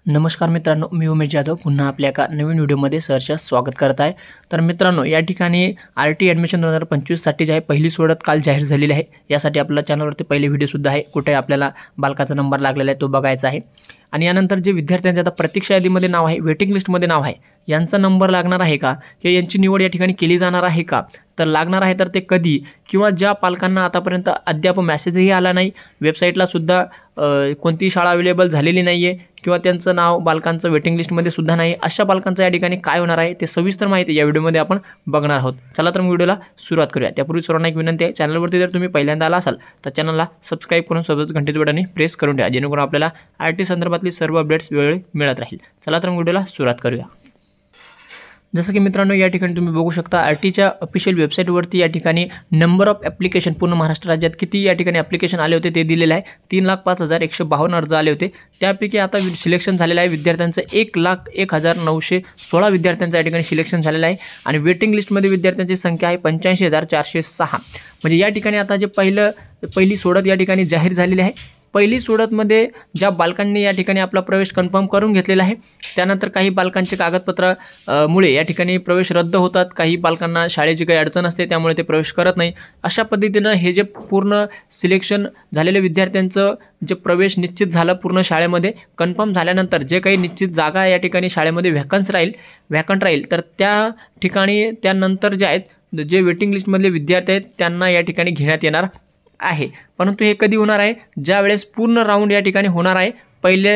नमस्कार मित्रांनो, मी उमेश जाधव पुन्हा आपल्या एका नवीन व्हिडिओमध्ये सहर्ष स्वागत करत आहे। तर मित्रांनो, या ठिकाणी आरटी ॲडमिशन 2025 साठी जे आहे पहिली सोडत काल जाहीर झालेली आहे। यासाठी आपल्या चॅनलवरती पहिले व्हिडिओ सुद्धा आहे, कुठे आपल्याला बालकाचा नंबर लागलेला आहे तो बघायचा आहे। आणि यानंतर जे विद्यार्थ्यांचे आता प्रतीक्षा यादीमध्ये नाव आहे, वेटिंग लिस्टमध्ये नाव आहे, यांचा नंबर लागणार आहे का किंवा यांची निवड या ठिकाणी केली जाणार आहे का, तर लागणार आहे तर ते कधी, किंवा ज्या पालकांना आतापर्यंत अद्याप मेसेजही आला नाही, वेबसाईटला सुद्धा कोणती शाळा अवेलेबल झालेली नाही आहे किंवा त्यांचं नाव बालकांचं वेटिंग लिस्टमध्ये सुद्धा नाही, अशा पालकांचं या ठिकाणी काय होणार आहे ते सविस्तर माहिती या व्हिडिओमध्ये आपण बघणार आहोत। चला तर व्हिडिओला सुरुवात करूया। त्यापूर्वी सर्वांना एक विनंती आहे, चॅनलवरती जर तुम्ही पहिल्यांदा आला असाल तर चॅनलला सबस्क्राइब करून सोबतच घंटेच्या बटनने प्रेस करून ठेवा, जेणेकरून आपल्याला आरटी संदर्भातली सर्व अपडेट्स वेळोवेळी मिळत राहील। चला तर व्हिडिओला सुरुवात करूया। जसं की मित्रांनो, या ठिकाणी तुम्ही बघू शकता आरटीच्या ऑफिशियल वेबसाईटवरती या ठिकाणी नंबर ऑफ ॲप्लिकेशन पूर्ण महाराष्ट्र राज्यात किती या ठिकाणी ॲप्लिकेशन आले होते ते दिलेलं आहे। 3,05,152 अर्ज आले होते, त्यापैकी आता सिलेक्शन झालेलं आहे विद्यार्थ्यांचं 1,01,916 विद्यार्थ्यांचं या ठिकाणी सिलेक्शन झालेलं आहे। आणि वेटिंग लिस्टमध्ये विद्यार्थ्यांची संख्या आहे 85,406। म्हणजे या ठिकाणी आता जे पहिली सोडत या ठिकाणी जाहीर झालेली आहे। पहिली सोडतमध्ये ज्या बालकांनी या ठिकाणी आपला प्रवेश कन्फर्म करून घेतलेला आहे, त्यानंतर काही बालकांचे कागदपत्र मुळे या ठिकाणी प्रवेश रद्द होतात, काही बालकांना शाळेची काही अडचण असते त्यामुळे ते प्रवेश करत नाही। अशा पद्धतीनं हे जे पूर्ण सिलेक्शन झालेल्या विद्यार्थ्यांचं जे प्रवेश निश्चित झालं पूर्ण शाळेमध्ये कन्फर्म झाल्यानंतर जे काही निश्चित जागा या ठिकाणी शाळेमध्ये व्हॅकंट राहील तर त्या ठिकाणी त्यानंतर जे आहेत जे वेटिंग लिस्टमधले विद्यार्थी आहेत त्यांना या ठिकाणी घेण्यात येणार आहे। परंतु हे कधी होणार आहे, ज्या वेळेस पूर्ण राऊंड या ठिकाणी होणार आहे, पहिले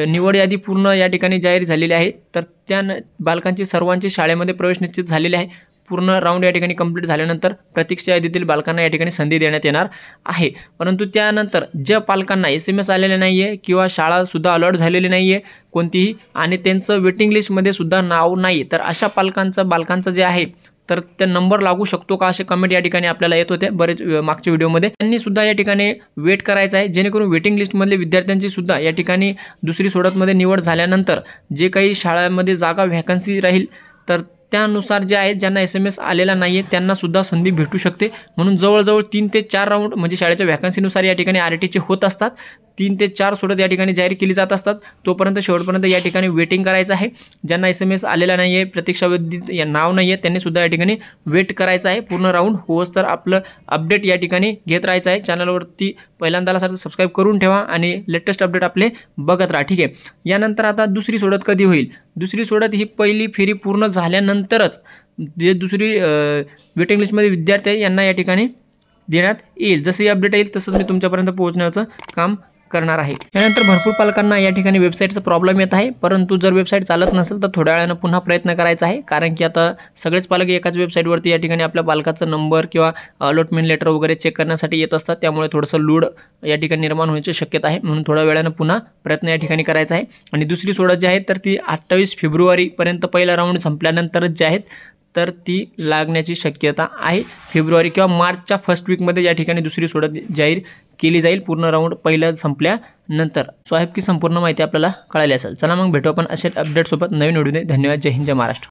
निवड यादी पूर्ण या ठिकाणी जाहीर झालेली आहे, तर त्या बालकांची सर्वांची शाळेमध्ये प्रवेश निश्चित झालेले आहे। पूर्ण राऊंड या ठिकाणी कंप्लीट झाल्यानंतर प्रतीक्षा यादीतील बालकांना या ठिकाणी संधी देण्यात येणार आहे। परंतु त्यानंतर ज्या पालकांना SMS आलेले नाही आहे किंवा शाळासुद्धा अलॉट झालेली नाही आहे कोणतीही, आणि त्यांचं वेटिंग लिस्टमध्ये सुद्धा नाव नाही, तर अशा बालकांचं जे आहे तर ते नंबर लागू शकतो का, असे कमेंट या ठिकाणी आपल्याला येत होते बरेच मागच्या व्हिडिओमध्ये। त्यांनी सुद्धा या ठिकाणी वेट करायचं आहे, जेणेकरून वेटिंग लिस्टमधले विद्यार्थ्यांची सुद्धा या ठिकाणी दुसरी सोडतमध्ये निवड झाल्यानंतर जे काही शाळांमध्ये जागा व्हॅकन्सी राहील तर त्यानुसार जे आहेत ज्यांना SMS आलेला नाही आहे त्यांना सुद्धा संधी भेटू शकते। म्हणून जवळजवळ 3 ते 4 राऊंड म्हणजे शाळेच्या व्हॅकन्सीनुसार या ठिकाणी आरटीचे होत असतात। 3 ते 4 सोडत या ठिकाणी जाहीर केली जात असतात, तोपर्यंत शेवटपर्यंत या ठिकाणी वेटिंग करायचं आहे। ज्यांना SMS आलेला नाही आहे, प्रतीक्षावधीत या नाव नाही आहे, त्यांनी सुद्धा या ठिकाणी वेट करायचं आहे। पूर्ण राऊंड होस तर आपलं अपडेट या ठिकाणी घेत राहायचं आहे। चॅनलवरती पहिल्यांदा आला तर सबस्क्राइब करून ठेवा आणि लेटेस्ट अपडेट आपले बघत राहा, ठीक आहे। यानंतर आता दुसरी सोडत कधी होईल, दुसरी सोडत ही पहिली फेरी पूर्ण झाल्यानंतरच जे दुसरी वेटिंग लिस्टमध्ये विद्यार्थी आहे यांना या ठिकाणी देण्यात येईल। जसं अपडेट येईल तसंच मी तुमच्यापर्यंत पोहोचण्याचं काम करणार आहे। यानंतर भरपूर पालकांना या ठिकाणी वेबसाईटचा प्रॉब्लेम येत आहे, परंतु जर वेबसाईट चालत नसेल तर थोड्या वेळानं पुन्हा प्रयत्न करायचा आहे, कारण की आता सगळेच पालक एकाच वेबसाईटवरती या ठिकाणी आपल्या बालकाचा नंबर किंवा अलॉटमेंट लेटर वगैरे चेक करण्यासाठी येत असतात, त्यामुळे थोडंसं लोड या ठिकाणी निर्माण होण्याची शक्यता आहे। म्हणून थोड्या वेळानं पुन्हा प्रयत्न या ठिकाणी करायचा आहे। आणि दुसरी सोडत जी आहे तर ती 28 फेब्रुवारीपर्यंत पहिला राऊंड संपल्यानंतरच जे आहेत तर ती लागण्याची शक्यता आहे। फेब्रुवारी किंवा मार्चच्या फर्स्ट वीकमध्ये या ठिकाणी दुसरी सोडत जाहीर केली जाईल पूर्ण राऊंड पहिला संपल्यानंतर। सो की संपूर्ण माहिती आपल्याला कळाली असेल। चला मग भेटू आपण अशा अपडेटसोबत नवीन व्हिडिओमध्ये। धन्यवाद। जय हिंद, जय महाराष्ट्र।